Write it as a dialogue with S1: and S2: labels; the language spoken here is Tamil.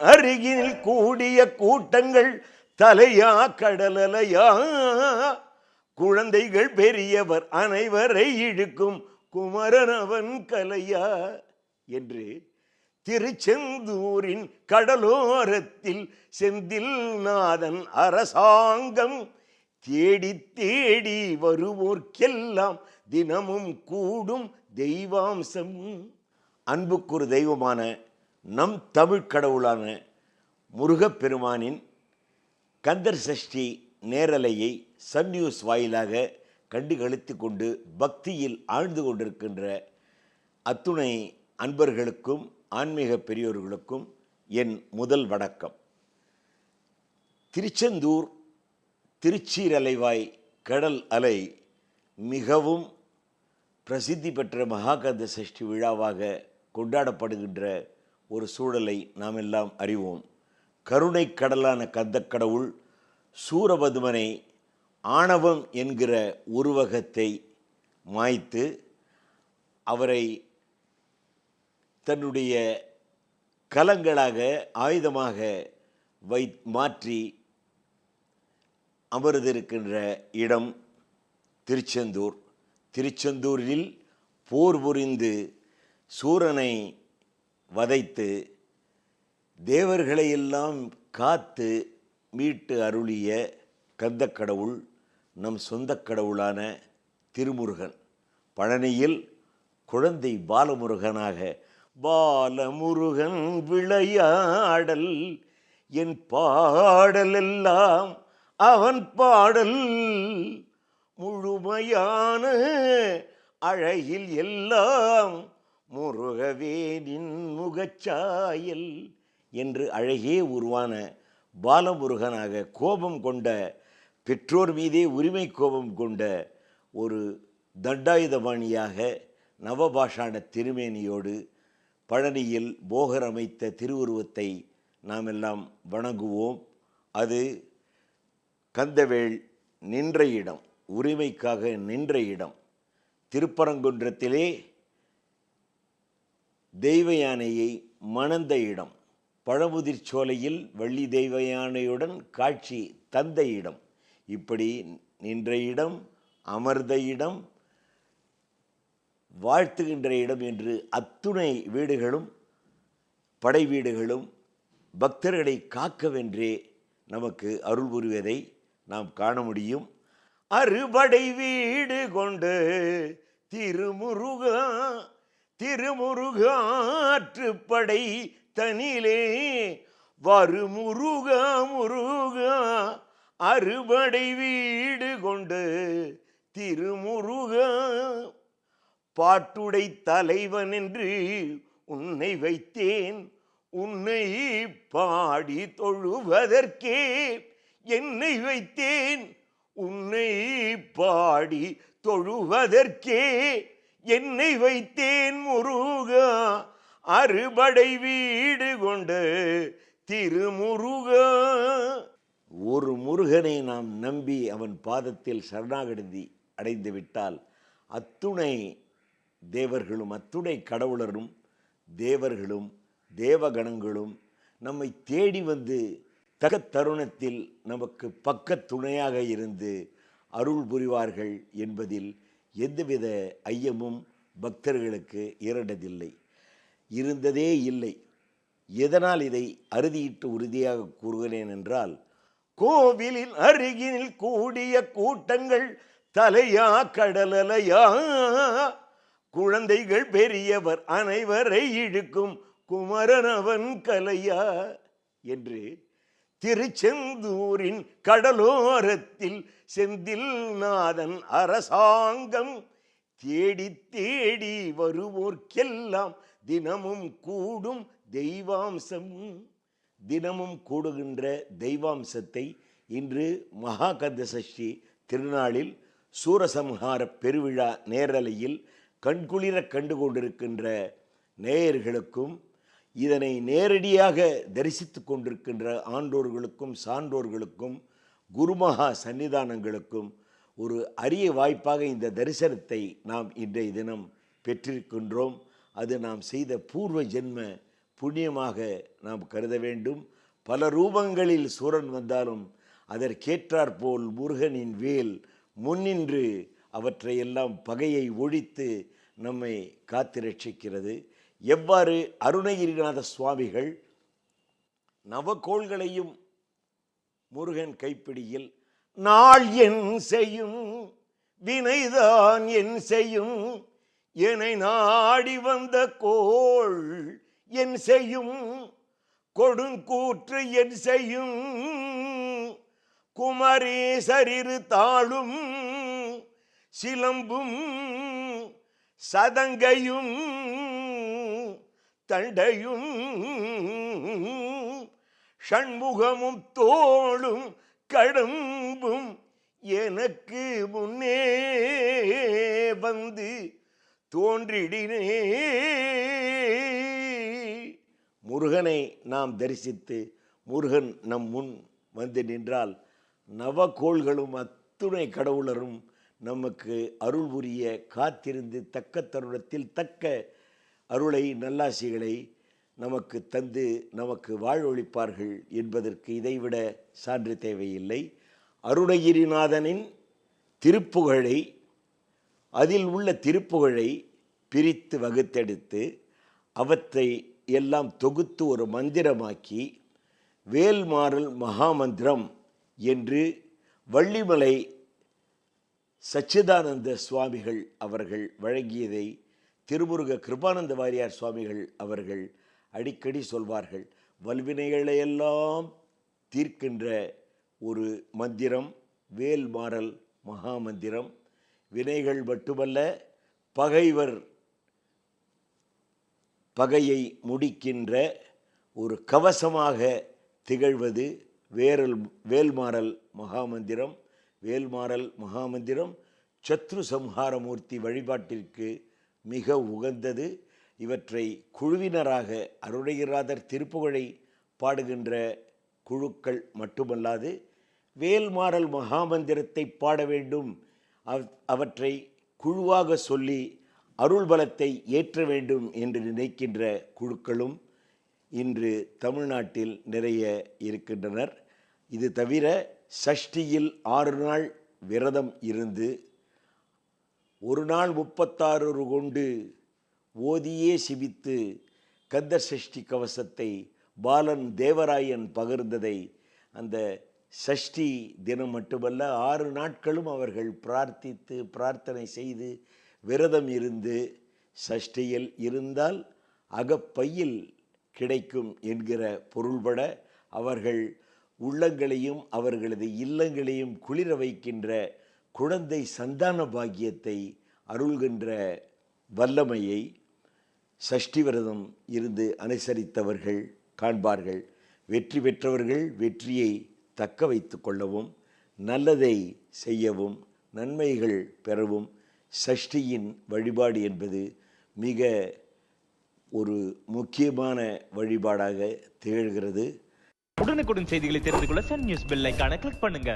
S1: அருகில் கூடிய கூட்டங்கள் தலையா கடலலையா, குழந்தைகள் பெரியவர் அனைவரை இழுக்கும் குமரனவன் கலையா என்று திருச்செந்தூரின் கடலோரத்தில் செந்தில் நாதன் அரசாங்கம் தேடி தேடி வருவோர்க்கெல்லாம் தினமும் கூடும் தெய்வாம்சம். அன்புக்குரு தெய்வமான நம் தமிழ் கடவுளான முருகப்பெருமானின் கந்தர் சஷ்டி நேரலையை சன் நியூஸ் வாயிலாக கண்டுகளித்து கொண்டு பக்தியில் ஆழ்ந்து கொண்டிருக்கின்ற அத்துணை அன்பர்களுக்கும் ஆன்மீக பெரியோர்களுக்கும் என் முதல் வணக்கம். திருச்செந்தூர் திருச்சீரலைவாய் கடல் அலை மிகவும் பிரசித்தி பெற்ற மகாகந்த சஷ்டி விழாவாக கொண்டாடப்படுகின்ற ஒரு சூழலை நாம் எல்லாம் அறிவோம். கருணை கடலான கந்தக்கடவுள் சூரபதுமனை ஆணவம் என்கிற உருவகத்தை மாய்த்து அவரை தன்னுடைய கலங்களாக ஆயுதமாக மாற்றி அமர்ந்திருக்கின்ற இடம் திருச்செந்தூர். திருச்செந்தூரில் போர் புரிந்து சூரனை வதைத்து தேவர்களையெல்லாம் காத்து மீட்டு அருளிய கந்தக்கடவுள் நம் சொந்த கடவுளான திருமுருகன். பழனியில் குழந்தை பாலமுருகனாக பாலமுருகன் விளையாடல் என் பாடலெல்லாம் அவன் பாடல், முழுமையான அழகில் எல்லாம் முருகவேனின் முகச்சாயல் என்று அழகே உருவான பாலமுருகனாக கோபம் கொண்ட பெற்றோர் மீதே உரிமை கோபம் கொண்ட ஒரு தண்டாயுதபாணியாக நவபாஷான திருமேனியோடு பழனியில் போகர் அமைத்த திருவுருவத்தை நாம் எல்லாம் வணங்குவோம். அது கந்தவேள் நின்ற இடம், உரிமைக்காக நின்ற இடம். திருப்பரங்குன்றத்திலே தெய்வ யானையை மணந்த இடம், பழமுதிர் சோலையில் வள்ளி தெய்வ யானையுடன் காட்சி தந்த இடம். இப்படி நின்ற இடம், அமர்ந்த இடம், வாழ்த்துகின்ற இடம் என்று அத்துணை வீடுகளும் படை வீடுகளும் பக்தர்களை காக்கவென்றே நமக்கு அருள் புரிவதை நாம் காண முடியும். அறுபடை வீடு கொண்டு திருமுருகா திருமுருகாற்றுப்படை தனிலே வருமுருகா முருகா, அறுபடை வீடு கொண்டு திருமுருகா, பாட்டுடை தலைவன் என்று உன்னை வைத்தேன், உன்னை பாடி தொழுவதற்கே என்னை வைத்தேன், உன்னை பாடி தொழுவதற்கே என்னை வைத்தேன் முருகா, அறுபடை வீடு கொண்டு திருமுருகா. ஒரு முருகனை நாம் நம்பி அவன் பாதத்தில் சரணாகதி அடைந்து விட்டால் அத்துணை தேவர்களும் அத்துணை கடவுளரும் தேவர்களும் தேவகணங்களும் நம்மை தேடி வந்து தக தருணத்தில் நமக்கு பக்க துணையாக இருந்து அருள் புரிவார்கள் என்பதில் எந்தவித ஐயமும் பக்தர்களுக்கு இரண்டதில்லை, இருந்ததே இல்லை. எதனால் இதை அறுதியிட்டு உறுதியாக கூறுகிறேன் என்றால், கோவிலின் அருகில் கூடிய கூட்டங்கள் தலையா கடலலையா, குழந்தைகள் பெரியவர் அனைவரை இழுக்கும் குமரனவன் கலையா என்று திருச்செந்தூரின் கடலோரத்தில் செந்தில் நாதன் அரசாங்கம் தேடி தேடி வருவோர்க்கெல்லாம் தினமும் கூடும் தெய்வாம்சம். தினமும் கூடுகின்ற தெய்வாம்சத்தை இன்று மகாகந்த சஷ்டி திருநாளில் சூரசம்ஹார பெருவிழா நேரலையில் கண்குளிர கண்டு கொண்டிருக்கின்ற நேயர்களுக்கும் இதனை நேரடியாக தரிசித்து கொண்டிருக்கின்ற ஆண்டோர்களுக்கும் சான்றோர்களுக்கும் குருமகா சன்னிதானங்களுக்கும் ஒரு அரிய வாய்ப்பாக இந்த தரிசனத்தை நாம் இன்றைய தினம் பெற்றிருக்கின்றோம். அது நாம் செய்த பூர்வ ஜென்ம புண்ணியமாக நாம் கருத வேண்டும். பல ரூபங்களில் சூரன் வந்தாலும் அதற்கேற்றாற்போல் முருகனின் வேல் முன்னின்று அவற்றையெல்லாம் பகையை ஒழித்து நம்மை காத்து ரட்சிக்கிறது. எவ்வாறு அருணகிரிநாத சுவாமிகள் நவகோள்களையும் முருகன் கைப்பிடியில் நாள் என் செய்யும் வினைதான் என் செய்யும் என்னை நாடி வந்த கோள் என் செய்யும் கொடுங்கூற்று என் செய்யும் குமரேசரிரு தாளும் சிலம்பும் சதங்கையும் தண்டையும் ஷண்முகமும் தோளும் கடம்பும் எனக்கு முன்னே வந்து தோன்றிடினே. முருகனை நாம் தரிசித்து முருகன் நம் முன் வந்து நின்றால் நவகோள்களும் அத்துணை கடவுளரும் நமக்கு அருள் புரிய காத்திருந்து தக்க தருணத்தில் தக்க அருளை நல்லாசிகளை நமக்கு தந்து நமக்கு வாழ்வொழிப்பார்கள் என்பதற்கு இதைவிட சான்று தேவையில்லை. அருணகிரிநாதனின் திருப்புகழை, அதில் உள்ள திருப்புகழை பிரித்து வகுத்தெடுத்து அவற்றை எல்லாம் தொகுத்து ஒரு மந்திரமாக்கி வேல்மாறல் மகாமந்திரம் என்று வள்ளிமலை சச்சிதானந்த சுவாமிகள் அவர்கள் வழங்கியதை திருமுருக கிருபானந்த வாரியார் சுவாமிகள் அவர்கள் அடிக்கடி சொல்வார்கள். வல்வினைகளையெல்லாம் தீர்க்கின்ற ஒரு மந்திரம் வேல்மாறல் மகாமந்திரம். வினைகள் மட்டுமல்ல, பகையை முடிக்கின்ற ஒரு கவசமாக திகழ்வது வேல்மாறல் மகாமந்திரம். வேல்மாறல் மகாமந்திரம் சத்ரு சம்ஹாரமூர்த்தி வழிபாட்டிற்கு மிக உகந்தது. இவற்றை குழுவினராக அருணகிரிநாதர் திருப்புகழை பாடுகின்ற குழுக்கள் மட்டுமல்லாது வேல்மாறல் மகாமந்திரத்தை பாட வேண்டும், அவற்றை குழுவாக சொல்லி அருள் பலத்தை ஏற்ற வேண்டும் என்று நினைக்கின்ற குழுக்களும் இன்று தமிழ்நாட்டில் நிறைய இருக்கின்றனர். இது தவிர சஷ்டியில் 6 நாள் விரதம் இருந்து ஒரு நாள் 36 கொண்டு ஓதியே சிவித்து கந்த சஷ்டி கவசத்தை பாலன் தேவராயன் பகிர்ந்ததை அந்த சஷ்டி தினம் மட்டுமல்ல 6 நாட்களும் அவர்கள் பிரார்த்தித்து பிரார்த்தனை செய்து விரதம் இருந்து சஷ்டியில் இருந்தால் அகப்பையில் கிடைக்கும் என்கிற பொருள்பட அவர்கள் உள்ளங்களையும் அவர்களது இல்லங்களையும் குளிர வைக்கின்ற குழந்தை சந்தான பாக்கியத்தை அருள்கின்ற வல்லமையை சஷ்டி விரதம் இருந்து அனுசரித்தவர்கள் காண்பார்கள். வெற்றி பெற்றவர்கள் வெற்றியை தக்க வைத்து கொள்ளவும் நல்லதை செய்யவும் நன்மைகள் பெறவும் சஷ்டியின் வழிபாடு என்பது மிக ஒரு முக்கியமான வழிபாடாக திகழ்கிறது.
S2: உடனுக்குடன் செய்திகளை தெரிந்து கொள்ள சன் நியூஸ் பெல் ஐகானை கிளிக் பண்ணுங்க.